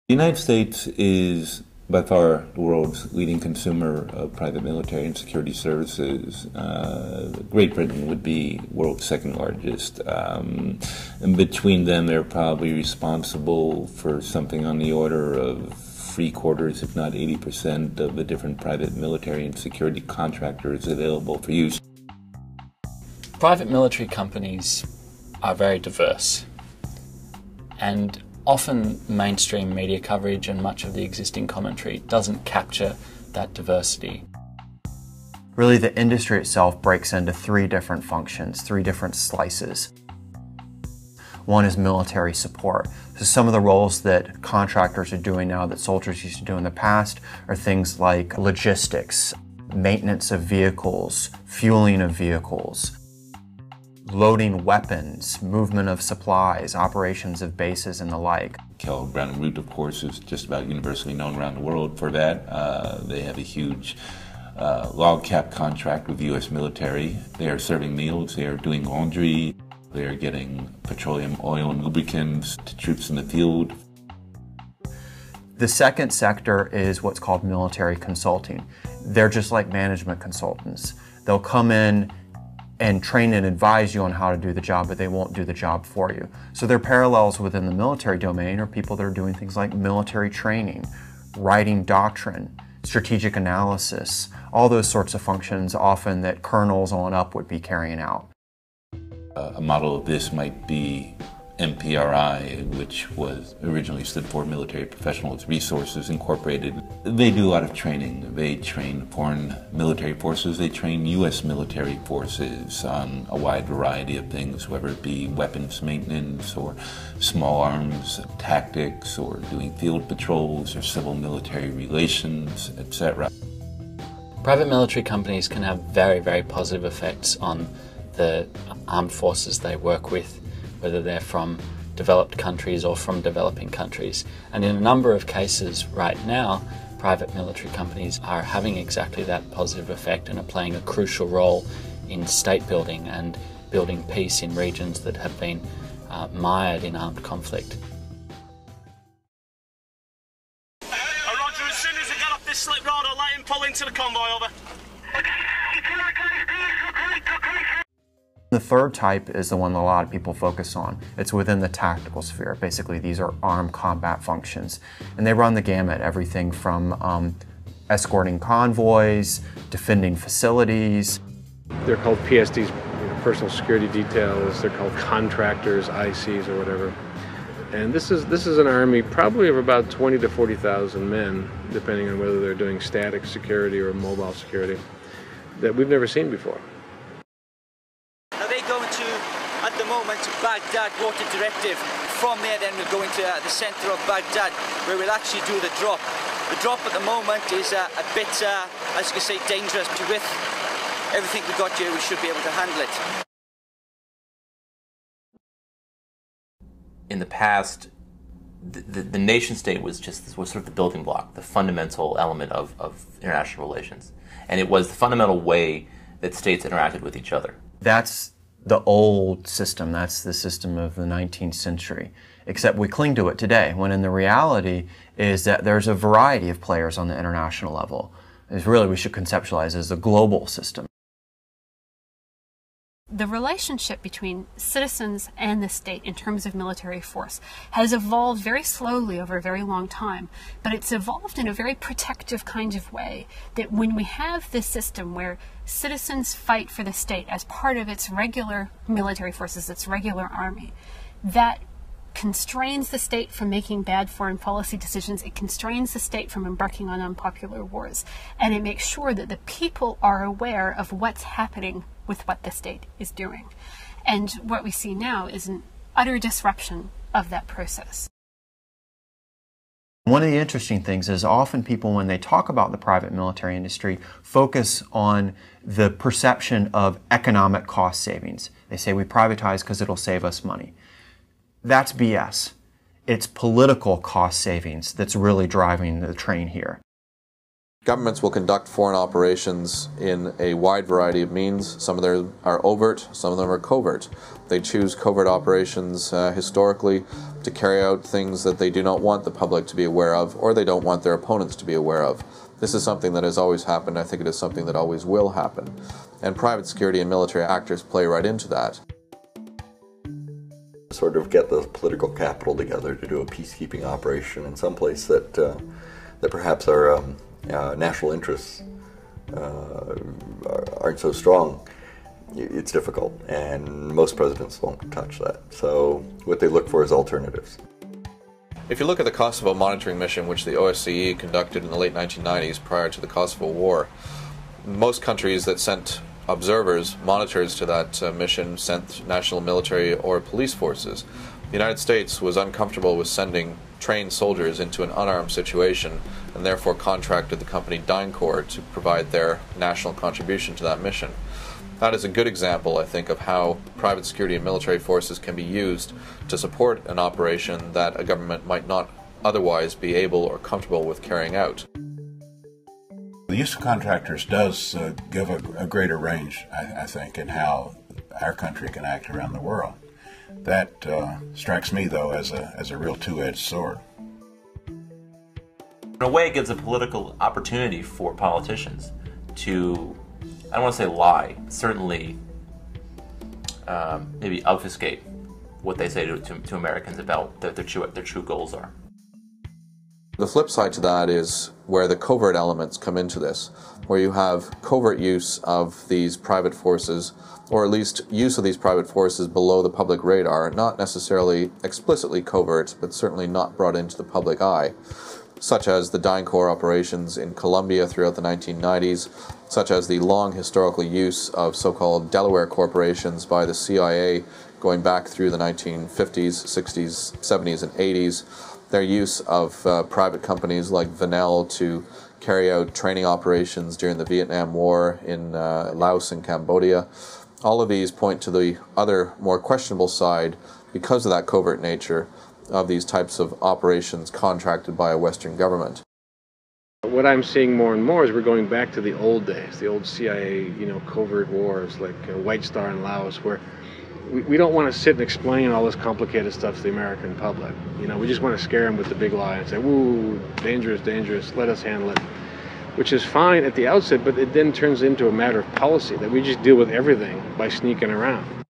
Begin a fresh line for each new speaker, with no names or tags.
The United States is by far the world's leading consumer of private military and security services. Great Britain would be world's second largest. And between them, they're probably responsible for something on the order of 3/4, if not 80%, of the different private military and security contractors available for use.
Private military companies are very diverse, and often mainstream media coverage and much of the existing commentary doesn't capture that diversity.
Really, the industry itself breaks into three different functions, three different slices. One is military support. So some of the roles that contractors are doing now that soldiers used to do in the past are things like logistics, maintenance of vehicles, fueling of vehicles, loading weapons, movement of supplies, operations of bases, and the like.
Kellogg Brown and Root, of course, is just about universally known around the world for that. They have a huge log cap contract with the U.S. military. They are serving meals, they are doing laundry, they are getting petroleum, oil, and lubricants to troops in the field.
The second sector is what's called military consulting. They're just like management consultants. They'll come in and train and advise you on how to do the job, but they won't do the job for you. So their parallels within the military domain are people that are doing things like military training, writing doctrine, strategic analysis, all those sorts of functions often that colonels on up would be carrying out.
A model of this might be MPRI, which was originally stood for Military Professionals Resources Incorporated. They do a lot of training. They train foreign military forces. They train U.S. military forces on a wide variety of things, whether it be weapons maintenance or small arms tactics or doing field patrols or civil military relations, etc.
Private military companies can have very, very positive effects on the armed forces they work with, whether they're from developed countries or from developing countries. And in a number of cases right now, private military companies are having exactly that positive effect and are playing a crucial role in state building and building peace in regions that have been mired in armed conflict.
Roger, as soon as I get off this slip road, I'll let him pull into the convoy, over.
The third type is the one that a lot of people focus on. It's within the tactical sphere. Basically, these are armed combat functions. And they run the gamut, everything from escorting convoys, defending facilities.
They're called PSDs, personal security details. They're called contractors, ICs, or whatever. And this is an army probably of about 20 to 40,000 men, depending on whether they're doing static security or mobile security, that we've never seen before.
At the moment, Baghdad water directive. From there then we'll go into the centre of Baghdad where we'll actually do the drop. The drop at the moment is a bit, as you can say, dangerous. With everything we've got here, we should be able to handle it.
In the past, the nation state was sort of the building block, the fundamental element of international relations. And it was the fundamental way that states interacted with each other.
That's the old system. That's the system of the 19th century. Except we cling to it today, when in the reality is that there's a variety of players on the international level. It's really, we should conceptualize as a global system.
The relationship between citizens and the state in terms of military force has evolved very slowly over a very long time, but it's evolved in a very protective kind of way, that when we have this system where citizens fight for the state as part of its regular military forces, its regular army, that constrains the state from making bad foreign policy decisions, it constrains the state from embarking on unpopular wars, and it makes sure that the people are aware of what's happening with what the state is doing. And what we see now is an utter disruption of that process.
One of the interesting things is often people, when they talk about the private military industry, focus on the perception of economic cost savings. They say we privatize because it'll save us money. That's BS. It's political cost savings that's really driving the train here.
Governments will conduct foreign operations in a wide variety of means. Some of them are overt, some of them are covert. They choose covert operations historically to carry out things that they do not want the public to be aware of, or they don't want their opponents to be aware of. This is something that has always happened. I think it is something that always will happen. And private security and military actors play right into that.
Sort of get the political capital together to do a peacekeeping operation in some place that perhaps our national interests aren't so strong. It's difficult, and most presidents won't touch that. So what they look for is alternatives.
If you look at the Kosovo monitoring mission, which the OSCE conducted in the late 1990s prior to the Kosovo War, most countries that sent observers, monitors to that mission, sent national military or police forces. The United States was uncomfortable with sending trained soldiers into an unarmed situation, and therefore contracted the company DynCorp to provide their national contribution to that mission. That is a good example, I think, of how private security and military forces can be used to support an operation that a government might not otherwise be able or comfortable with carrying out.
The use of contractors does give a greater range, I think, in how our country can act around the world. That strikes me, though, as a real two-edged sword.
In a way, it gives a political opportunity for politicians to, I don't want to say lie, certainly maybe obfuscate what they say to Americans about their true goals are.
The flip side to that is where the covert elements come into this, where you have covert use of these private forces, or at least use of these private forces below the public radar, not necessarily explicitly covert, but certainly not brought into the public eye, such as the DynCorp operations in Colombia throughout the 1990s, such as the long historical use of so-called Delaware corporations by the CIA going back through the 1950s, 60s, 70s, and 80s, their use of private companies like Vanel to carry out training operations during the Vietnam War in Laos and Cambodia. All of these point to the other, more questionable side, because of that covert nature, of these types of operations contracted by a Western government.
What I'm seeing more and more is we're going back to the old days, the old CIA, covert wars like White Star in Laos, where we don't want to sit and explain all this complicated stuff to the American public. We just want to scare them with the big lie and say, "Woo, dangerous, dangerous, let us handle it," which is fine at the outset, but it then turns into a matter of policy, that we just deal with everything by sneaking around.